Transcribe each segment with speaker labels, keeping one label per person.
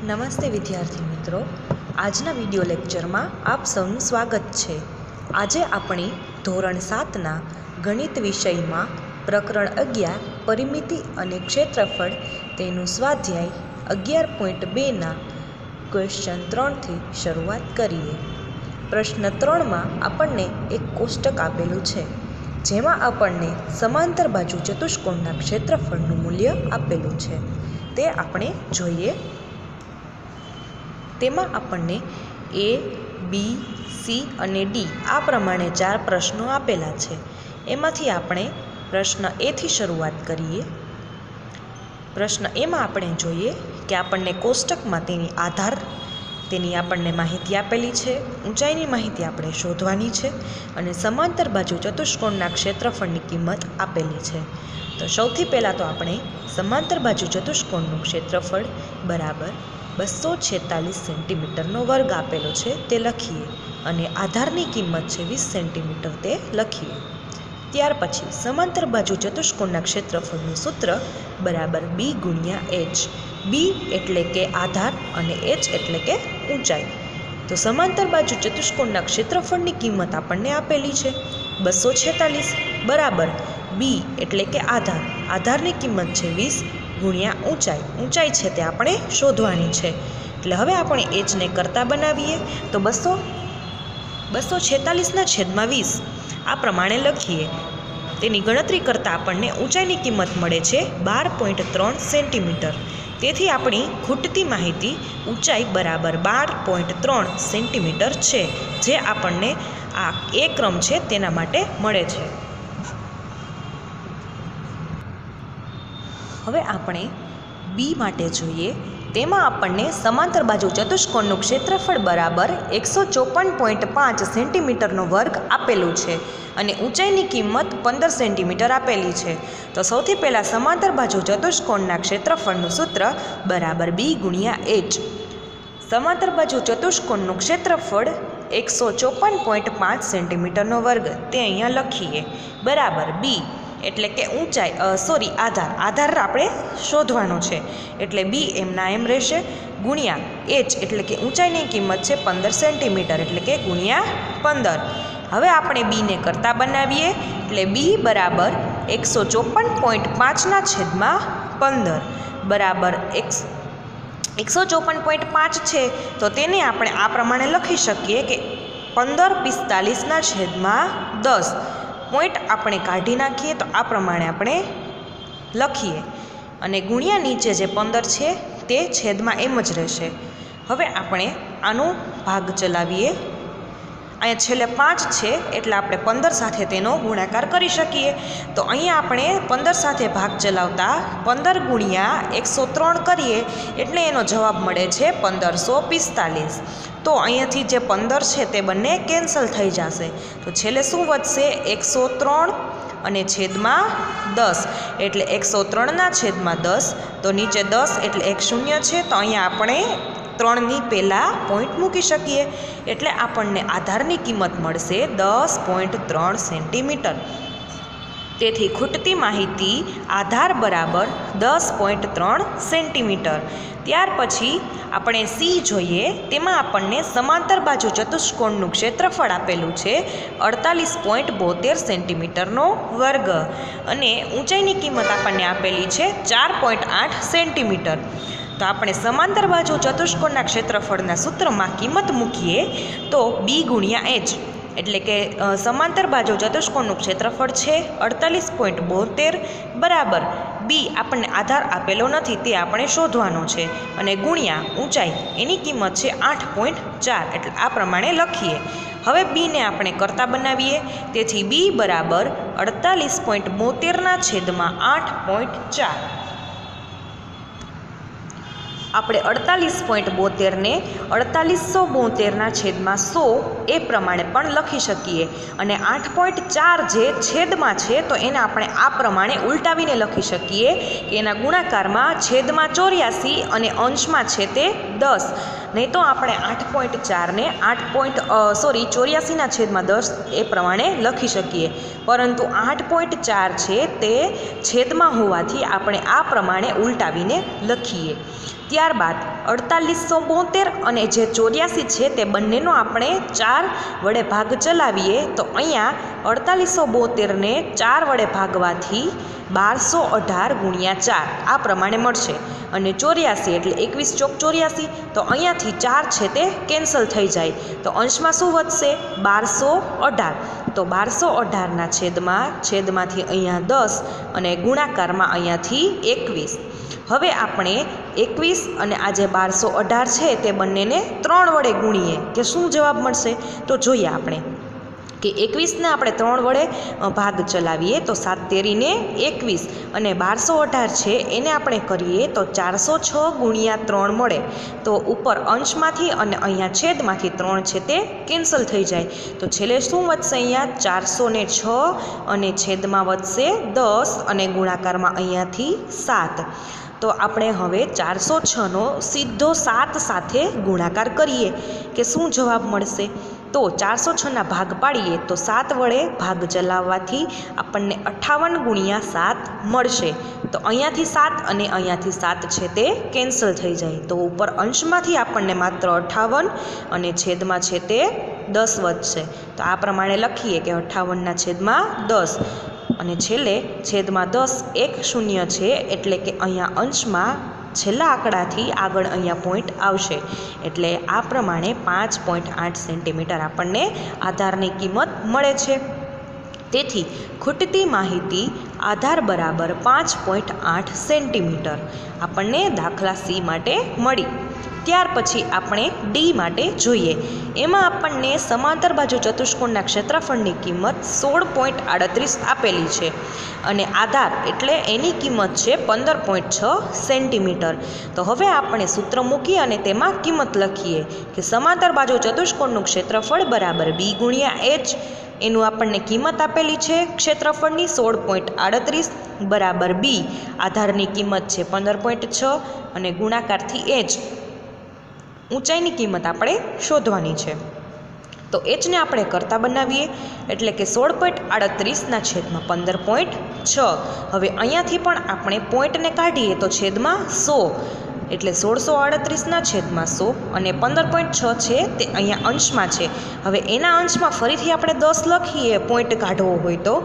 Speaker 1: નમસ્તે વિદ્યાર્થી મિત્રો, આજના વિડિયો લેક્ચરમાં આપ સૌનું સ્વાગત છે। આજે આપણે ધોરણ 7ના ગણિત વિષયમાં પ્રકરણ 11 પરિમિતિ અને ક્ષેત્રફળ તેનું સ્વાધ્યાય 11.2ના ક્વેશ્ચન 3થી શરૂઆત કરીએ। પ્રશ્ન 3માં આપણને એક કોષ્ટક આપેલું છે, જેમાં આપણને સમાંતર બાજુ ચતુષ્કોણના ક્ષેત્રફળનું મૂલ્ય આપેલું છે, તે આપણે જોઈએ। તેમાં આપણને A, B, C અને D આ પ્રમાણે 4 પ્રશ્નો આપેલા છે। એમાંથી આપણે પ્રશ્ન A થી શરૂઆત કરીએ। પ્રશ્ન એમાં આપણે જોઈએ કે આપણને કોષ્ટકમાં તેની આપણને માહિતી આપેલી છે, ઊંચાઈની માહિતી આપણે શોધવાની છે અને સમાંતર બાજુ ચતુષ્કોણના ક્ષેત્રફળની કિંમત આપેલી છે। તો સૌથી પહેલાં તો આપણે સમાંતર બાજુ ચતુષ્કોણનું ક્ષેત્રફળ બરાબર 246 સેન્ટીમીટરનો વર્ગ આપેલો છે તે લખીએ અને આધારની કિંમત છે 20 સેન્ટીમીટર તે લખીએ। ત્યાર પછી સમાંતર બાજુ ચતુષ્કોણના ક્ષેત્રફળનું સૂત્ર બરાબર B ગુણ્યા H। B એટલે કે આધાર અને H એટલે કે ઊંચાઈ। તો સમાંતર બાજુ ચતુષ્કોણના ક્ષેત્રફળની કિંમત આપણને આપેલી છે 246 બરાબર B એટલે કે આધારની કિંમત છે 20 ગુણ્યા ઊંચાઈ છે તે આપણે શોધવાની છે। એટલે હવે આપણે Hને કરતા બનાવીએ તો 246/20 આ પ્રમાણે લખીએ। તેની ગણતરી કરતાં આપણને ઊંચાઈની કિંમત મળે છે 12.3 સેન્ટીમીટર। તેથી આપણી ખૂટતી માહિતી ઊંચાઈ બરાબર 12.3 સેન્ટીમીટર છે, જે આપણને આ એ ક્રમ છે તેના માટે મળે છે। હવે આપણે B માટે જોઈએ। તેમાં આપણને સમાંતર બાજુ ચતુષ્કોણનું ક્ષેત્રફળ બરાબર 154.5 સેન્ટીમીટરનો વર્ગ આપેલું છે અને ઊંચાઈની કિંમત 15 સેન્ટીમીટર આપેલી છે। તો સૌથી પહેલાં સમાંતર બાજુ ચતુષ્કોણના ક્ષેત્રફળનું સૂત્ર બરાબર B ગુણ્યા H। સમાંતર બાજુ ચતુષ્કોણનું ક્ષેત્રફળ 154.5 સેન્ટીમીટરનો વર્ગ તે અહીંયા લખીએ બરાબર B એટલે કે આધાર આપણે શોધવાનો છે, એટલે B એમના એમ રહેશે ગુણ્યા H એટલે કે ઊંચાઈની કિંમત છે 15 સેન્ટીમીટર એટલે કે ગુણ્યા 15। હવે આપણે Bને કરતા બનાવીએ એટલે B બરાબર 154.5/15 બરાબર 154.5 છે, તો તેને આપણે આ પ્રમાણે લખી શકીએ કે 1545/10 પોઈન્ટ આપણે કાઢી નાખીએ તો આ પ્રમાણે આપણે લખીએ અને ગુણ્યા નીચે જે 15 છે તે છેદમાં એમ જ રહેશે। હવે આપણે આનો ભાગ ચલાવીએ, અહીંયા છેલ્લે 5 છે એટલે આપણે 15 સાથે તેનો ગુણાકાર કરી શકીએ। તો અહીંયા આપણે 15 સાથે ભાગ ચલાવતા 15 ગુણ્યા 103 કરીએ એટલે એનો જવાબ મળે છે 1545। તો અહીંયાથી જે 15 છે તે બંને કેન્સલ થઈ જશે, તો છેલ્લે શું વધશે 103 અને છેદમાં 10 એટલે 103/10। તો નીચે 10 એટલે 1 શૂન્ય છે, તો અહીંયા આપણે 3ની પહેલાં પોઈન્ટ મૂકી શકીએ એટલે આપણને આધારની કિંમત મળશે 10.3 સેન્ટીમીટર। તેથી ખૂટતી માહિતી આધાર બરાબર 10.3 સેન્ટીમીટર। ત્યાર પછી આપણે C જોઈએ। તેમાં આપણને સમાંતર બાજુ ચતુષ્કોણનું ક્ષેત્રફળ આપેલું છે 48.72 સેન્ટીમીટરનો વર્ગ અને ઊંચાઈની કિંમત આપણને આપેલી છે 4.8 સેન્ટીમીટર। તો આપણે સમાંતર બાજુ ચતુષ્કોણના ક્ષેત્રફળના સૂત્રમાં કિંમત મૂકીએ તો B ગુણ્યા H એટલે કે સમાંતર બાજુ ચતુષ્કોણનું ક્ષેત્રફળ છે 48.72 બરાબર B આપણને આધાર આપેલો નથી તે આપણે શોધવાનો છે અને ગુણ્યા ઊંચાઈ એની કિંમત છે 8.4 એટલે આ પ્રમાણે લખીએ। હવે Bને આપણે કરતા બનાવીએ, તેથી B બરાબર 48.72/8.4। આપણે 48.72ને 4872/100 એ પ્રમાણે પણ લખી શકીએ અને 8.4 જે છેદમાં છે તો એને આપણે આ પ્રમાણે ઉલટાવીને લખી શકીએ કે એના ગુણાકારમાં છેદમાં 84 અને અંશમાં છે તે 10। નહીં તો આપણે 8.4ને 84/10 એ પ્રમાણે લખી શકીએ, પરંતુ 8.4 છે તે છેદમાં હોવાથી આપણે આ પ્રમાણે ઉલટાવીને લખીએ। ત્યારબાદ 4872 અને જે 84 છે તે બંનેનો આપણે 4 વડે ભાગ ચલાવીએ તો અહીંયા 4872 ને 4 વડે ભાગવાથી 1218 ગુણ્યા 4 આ પ્રમાણે મળશે. અને 84 એટલે 21 ચોક 84, તો અહીંયાથી 4 છે તે કેન્સલ થઈ જાય. તો અંશમાં શું વધશે? 1218. તો 1218ના છેદમાંથી અહીંયા 10 અને ગુણાકારમાં અહીંયાથી 21. હવે આપણે 21 અને આ જે 1218 છે તે બંનેને 3 વડે ગુણીએ કે શું જવાબ મળશે? તો જોઈએ આપણે કે 21ને આપણે 3 વડે ભાગ ચલાવીએ તો 7 તેરીને 21 અને 1218 છે એને આપણે કરીએ તો 406 ગુણ્યા 3 મળે. તો ઉપર અંશમાંથી અને અહીંયા છેદમાંથી 3 છે તે કેન્સલ થઈ જાય. તો છેલ્લે શું વધશે? અહીંયા 406 અને છેદમાં વધશે 10 અને ગુણાકારમાં અહીંયાથી 7. તો આપણે હવે 406નો સીધો 7 સાથે ગુણાકાર કરીએ કે શું જવાબ મળશે? તો 406ના ભાગ પાડીએ તો 7 વડે ભાગ ચલાવવાથી આપણને 58 ગુણ્યા 7 મળશે. તો અહીંયાથી 7 અને અહીંયાથી 7 છે તે કેન્સલ થઈ જાય. તો ઉપર અંશમાંથી આપણને માત્ર 58 અને છેદમાં છે તે 10 વધશે. તો આ પ્રમાણે લખીએ કે 58ના છેદમાં 10 અને છેલ્લે છેદમાં 10 એક શૂન્ય છે એટલે કે અહીંયા અંશમાં છેલ્લા આંકડાથી આગળ અહીંયા પોઈન્ટ આવશે. એટલે આ પ્રમાણે 5.8 સેન્ટીમીટર આપણને આધારની કિંમત મળે છે. તેથી ખૂટતી માહિતી આધાર બરાબર 5.8 સેન્ટીમીટર આપણને દાખલા સી માટે મળી. ત્યાર પછી આપણે ડી માટે જોઈએ. એમાં આપણને સમાંતર બાજુ ચતુષ્કોણના ક્ષેત્રફળની કિંમત 16.38 આપેલી છે અને આધાર એટલે એની કિંમત છે 15.6 સેન્ટીમીટર. તો હવે આપણે સૂત્ર મૂકી અને તેમાં કિંમત લખીએ કે સમાંતર બાજુ ચતુષ્કોણનું ક્ષેત્રફળ બરાબર બી ગુણ્યા એચ. એનું આપણને કિંમત આપેલી છે ક્ષેત્રફળની 16.38 બરાબર બી. આધારની કિંમત છે 15.6 અને ગુણાકારથી એચ ઊંચાઈની કિંમત આપણે શોધવાની છે. તો એચને આપણે કરતા બનાવીએ એટલે કે 16.38ના છેદમાં 15.6. હવે અહીંયાથી પણ આપણે પોઈન્ટને કાઢીએ તો છેદમાં 100 એટલે 1638ના છેદમાં 100 અને 15.6 છે તે અહીંયા અંશમાં છે. હવે એના અંશમાં ફરીથી આપણે 10 લખીએ પોઈન્ટ કાઢવો હોય તો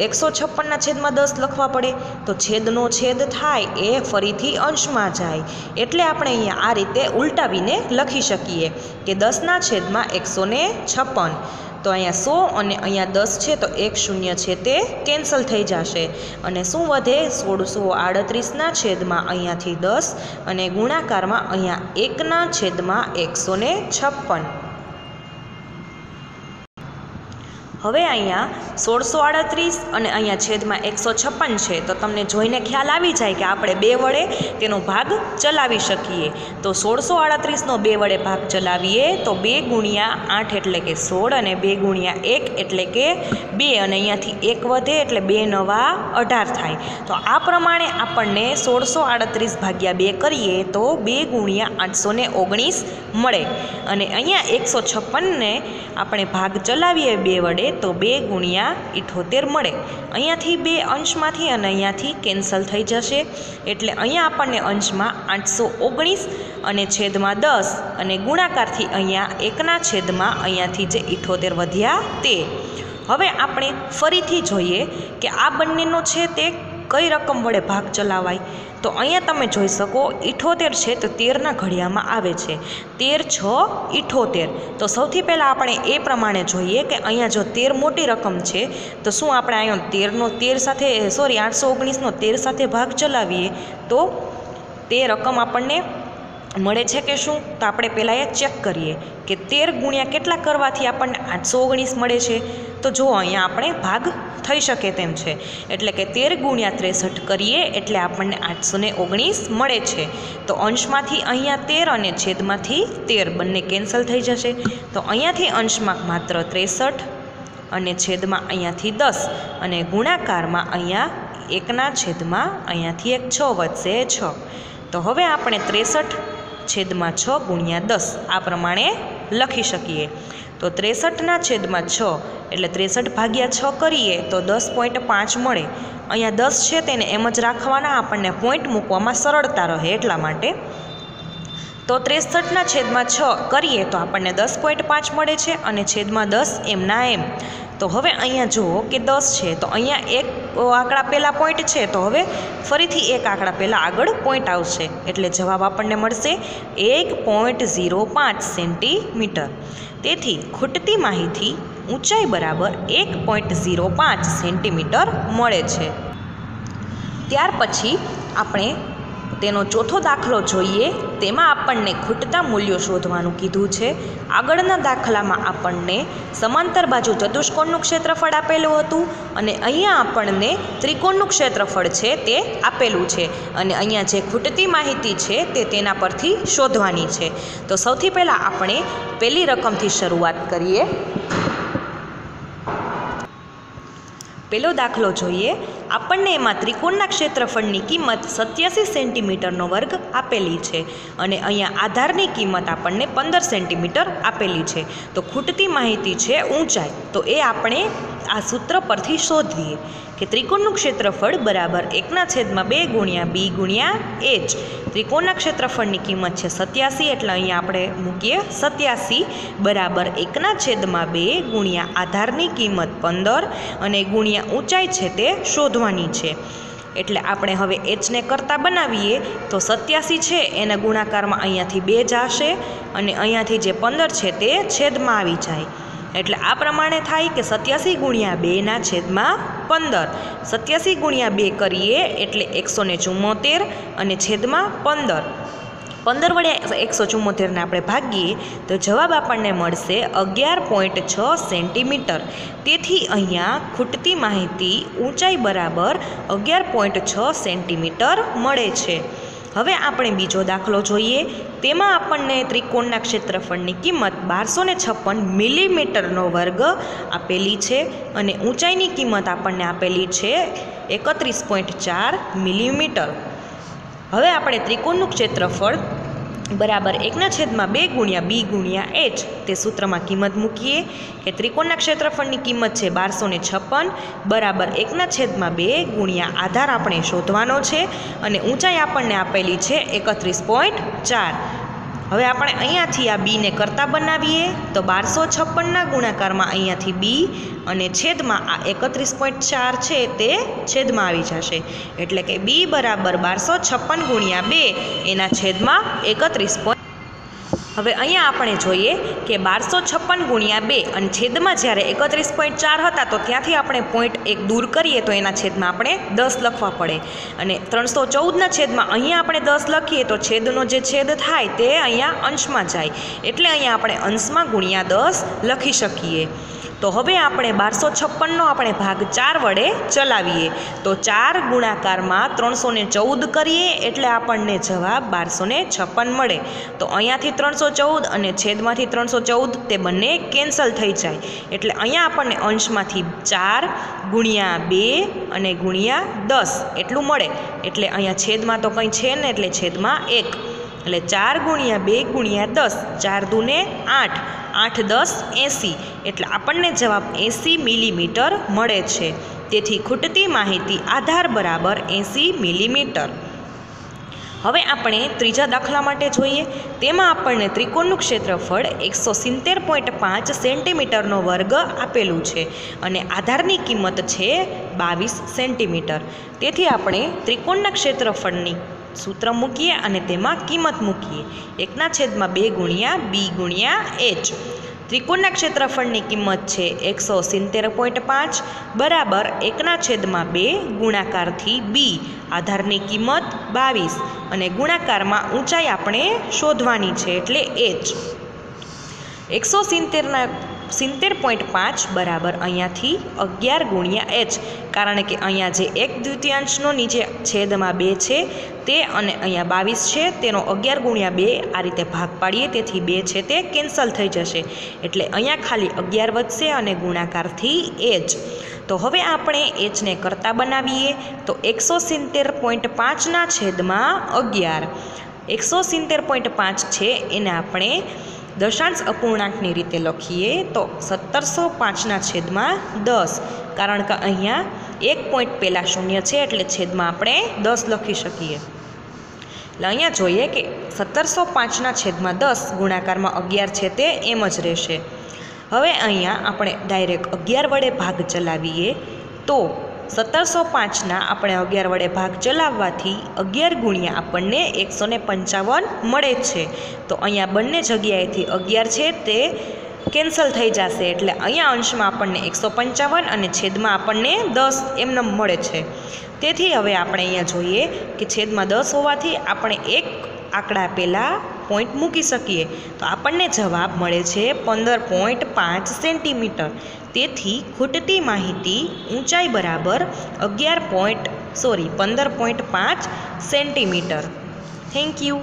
Speaker 1: 156ના છેદમાં 10 લખવા પડે. તો છેદનો છેદ થાય એ ફરીથી અંશમાં જાય એટલે આપણે અહીંયા આ રીતે ઉલટાવીને લખી શકીએ કે 10ના છેદમાં 156. તો અહીંયા 100 અને અહીંયા 10 છે તો એક શૂન્ય છે તે કેન્સલ થઈ જશે અને શું વધે? 1638ના છેદમાં અહીંયાથી 10 અને ગુણાકારમાં અહીંયા 1ના છેદમાં 156. હવે અહીંયા 1638 અને અહીંયા છેદમાં 156 છે. તો તમને જોઈને ખ્યાલ આવી જાય કે આપણે 2 વડે તેનો ભાગ ચલાવી શકીએ. તો 1638નો 2 વડે ભાગ ચલાવીએ તો 2 ગુણ્યા 8 એટલે કે 16 અને 2 ગુણ્યા 1 એટલે કે 2 અને અહીંયાથી 1 વધે એટલે 2 નવા 18 થાય. તો આ પ્રમાણે આપણને 1638 ભાગ્યા 2 કરીએ તો 2 ગુણ્યા 819 મળે અને અહીંયા 156ને આપણે ભાગ ચલાવીએ 2 વડે તો 2 ગુણ્યા 78 મળે. અહીંયાથી 2 અંશમાંથી અને અહીંયાથી કેન્સલ થઈ જશે એટલે અહીંયા આપણને અંશમાં 819 અને છેદમાં 10 અને ગુણાકારથી અહીંયા 1ના છેદમાં અહીંયાથી જે 78 વધ્યા તે. હવે આપણે ફરીથી જોઈએ કે આ બંનેનો છે તે કઈ રકમ વડે ભાગ ચલાવાય. તો અહીંયા તમે જોઈ શકો 78 છે તો 13ના ઘડિયામાં આવે છે 13 6 78. તો સૌથી પહેલાં આપણે એ પ્રમાણે જોઈએ કે અહીંયા જો 13 મોટી રકમ છે તો શું આપણે અહીંયા 13 સાથે 819નો 13 સાથે ભાગ ચલાવીએ તો તે રકમ આપણને મળે છે કે શું? તો આપણે પહેલાં એ ચેક કરીએ કે 13 ગુણ્યા કેટલા કરવાથી આપણને 819 મળે છે. તો જો અહીંયા આપણે ભાગ થઈ શકે તેમ છે એટલે કે 13 ગુણ્યા 63 કરીએ એટલે આપણને 819 મળે છે. તો અંશમાંથી અહીંયા 13 અને છેદમાંથી 13 બંને કેન્સલ થઈ જશે. તો અહીંયાથી અંશમાં માત્ર 63 અને છેદમાં અહીંયાથી 10 અને ગુણાકારમાં અહીંયા 1ના છેદમાં અહીંયાથી 6 વધશે 6. તો હવે આપણે 63 છેદમાં 6 ગુણ્યા 10 આ પ્રમાણે લખી શકીએ. તો 63ના છેદમાં 6 એટલે 63 ભાગ્યા 6 કરીએ તો 10.5 મળે. અહીંયા 10 છે તેને એમ જ રાખવાના, આપણને પોઈન્ટ મૂકવામાં સરળતા રહે એટલા માટે. તો 63/6 કરીએ તો આપણને 10.5 મળે છે અને છેદમાં 10 એમના એમ. તો હવે અહીંયા જુઓ કે 10 છે તો અહીંયા એક આંકડા પહેલાં પોઈન્ટ છે તો હવે ફરીથી એક આંકડા પહેલાં આગળ પોઈન્ટ આવશે એટલે જવાબ આપણને મળશે 1.05 સેન્ટીમીટર. તેથી ખૂટતી માહિતી ઊંચાઈ બરાબર 1.05 સેન્ટીમીટર મળે છે. ત્યાર પછી આપણે તેનો ચોથો દાખલો જોઈએ. તેમાં આપણને ખૂટતા મૂલ્યો શોધવાનું કીધું છે. આગળના દાખલામાં આપણને સમાંતર બાજુ ચતુષ્કોણનું ક્ષેત્રફળ આપેલું હતું અને અહીંયા આપણને ત્રિકોણનું ક્ષેત્રફળ છે તે આપેલું છે અને અહીંયા જે ખૂટતી માહિતી છે તે તેના પરથી શોધવાની છે. તો સૌથી પહેલાં આપણે પહેલી રકમથી શરૂઆત કરીએ. પહેલો દાખલો જોઈએ. આપણને એમાં ત્રિકોણના ક્ષેત્રફળની કિંમત 87 સેન્ટીમીટરનો વર્ગ આપેલી છે અને અહીંયા આધારની કિંમત આપણને 15 સેન્ટીમીટર આપેલી છે. તો ખૂટતી માહિતી છે ઊંચાઈ. તો એ આપણે આ સૂત્ર પરથી શોધીએ કે ત્રિકોણનું ક્ષેત્રફળ બરાબર 1/2 ગુણ્યા b ગુણ્યા h. ત્રિકોણના ક્ષેત્રફળની કિંમત છે 87 એટલે અહીંયા આપણે મૂકીએ 87 બરાબર 1/2 ગુણ્યા આધારની કિંમત 15 અને ગુણ્યા ઊંચાઈ છે તે શોધવાની છે. એટલે આપણે હવે એચને કરતાં બનાવીએ તો 87 છે એના ગુણાકારમાં અહીંયાથી 2 જશે અને અહીંયાથી જે 15 છે તે છેદમાં આવી જાય. એટલે આ પ્રમાણે થાય કે 87 ગુણ્યા 2 છેદમાં 15. 87 ગુણ્યા 2 કરીએ એટલે 174 અને છેદમાં 15. 15 વડે 174ને આપણે ભાગીએ તો જવાબ આપણને મળશે 11.6 સેન્ટીમીટર. તેથી અહીંયા ખૂટતી માહિતી ઊંચાઈ બરાબર 11.6 સેન્ટીમીટર મળે છે. હવે આપણે બીજો દાખલો જોઈએ. તેમાં આપણને ત્રિકોણના ક્ષેત્રફળની કિંમત 1256 મિલીમીટરનો વર્ગ આપેલી છે અને ઊંચાઈની કિંમત આપણને આપેલી છે 31.4 મિલીમીટર. હવે આપણે ત્રિકોણનું ક્ષેત્રફળ બરાબર 1/2 ગુણ્યા b ગુણ્યા h તે સૂત્રમાં કિંમત મૂકીએ કે ત્રિકોણના ક્ષેત્રફળની કિંમત છે 1256 બરાબર 1/2 ગુણ્યા આધાર આપણે શોધવાનો છે અને ઊંચાઈ આપણને આપેલી છે 31.4. હવે આપણે અહીંયાથી આ બીને કરતાં બનાવીએ તો 1256ના ગુણાકારમાં અહીંયાથી બી અને છેદમાં આ 31.4 છે તે છેદમાં આવી જશે. એટલે કે બી બરાબર 1256 ગુણ્યા 2 એના છેદમાં 31. હવે અહીંયા આપણે જોઈએ કે 1256 ગુણ્યા 2 અને છેદમાં જ્યારે 31.4 હતા તો ત્યાંથી આપણે પોઈન્ટ એક દૂર કરીએ તો એના છેદમાં આપણે 10 લખવા પડે અને 314ના છેદમાં અહીંયા આપણે 10 લખીએ તો છેદનો જે છેદ થાય તે અહીંયા અંશમાં જાય એટલે અહીંયા આપણે અંશમાં ગુણ્યા 10 લખી શકીએ. તો હવે આપણે 1256નો આપણે ભાગ 4 વડે ચલાવીએ તો 4 ગુણાકારમાં 314 કરીએ એટલે આપણને જવાબ 1256 મળે. તો અહીંયાથી 314 અને છેદમાંથી 314 તે બંને કેન્સલ થઈ જાય એટલે અહીંયા આપણને અંશમાંથી 4 ગુણ્યા 2 અને ગુણ્યા 10 એટલું મળે. એટલે અહીંયા છેદમાં તો કંઈ છે ને એટલે છેદમાં 1 એટલે 4 ગુણ્યા 2 ગુણ્યા 10 4 દૂને 8 8 10 80 એટલે આપણને જવાબ 80 મિલીમીટર મળે છે. તેથી ખૂટતી માહિતી આધાર બરાબર 80 મિલીમીટર. હવે આપણે ત્રીજા દાખલા માટે જોઈએ. તેમાં આપણને ત્રિકોણનું ક્ષેત્રફળ 170.5 સેન્ટીમીટરનો વર્ગ આપેલું છે અને આધારની કિંમત છે 22 સેન્ટીમીટર. તેથી આપણે ત્રિકોણના ક્ષેત્રફળની સૂત્ર મૂકીએ અને તેમાં કિંમત મૂકીએ 1/2 ગુણ્યા b ગુણ્યા h. ત્રિકોણના ક્ષેત્રફળની કિંમત છે 170.5 બરાબર 1/2 ગુણાકારથી b આધારની કિંમત 22 અને ગુણાકારમાં ઊંચાઈ આપણે શોધવાની છે એટલે h. 170.5 બરાબર અહીંયાથી 11 ગુણ્યા h કારણ કે અહીંયા જે 1/2 નીચે છેદમાં 2 છે તે અને અહીંયા 22 છે તેનો 11 ગુણ્યા 2 આ રીતે ભાગ પાડીએ તેથી 2 છે તે કેન્સલ થઈ જશે એટલે અહીંયા ખાલી 11 વધશે અને ગુણાકારથી h. તો હવે આપણે hને કરતાં બનાવીએ તો 170.5ના છેદમાં 11 170.5 છે એને આપણે દશાંશ અપૂર્ણાંકની રીતે લખીએ તો 1705ના છેદમાં 10 કારણ કે અહીંયા એક પોઈન્ટ પહેલાં શૂન્ય છે એટલે છેદમાં આપણે 10 લખી શકીએ. એટલે અહીંયા જોઈએ કે 1705/10 ગુણાકારમાં 11 છે તે એમ જ રહેશે. હવે અહીંયા આપણે ડાયરેક્ટ 11 વડે ભાગ ચલાવીએ તો 1705 આપણે 11 વડે ભાગ ચલાવવાથી 11 ગુણ્યા આપણને 155 મળે છે. તો અહીંયા બંને જગ્યાએથી 11 છે તે કેન્સલ થઈ જશે, એટલે અહીંયા અંશમાં આપણને 155 અને છેદમાં આપણને 10 એમને મળે છે. તેથી હવે આપણે અહીંયા જોઈએ કે છેદમાં 10 હોવાથી આપણે એક આંકડા પહેલાં પોઈન્ટ મૂકી શકીએ, તો આપણને જવાબ મળે છે 15.5 સેન્ટીમીટર. તેથી ખૂટતી માહિતી ઊંચાઈ બરાબર 15.5 સેન્ટીમીટર. Thank you.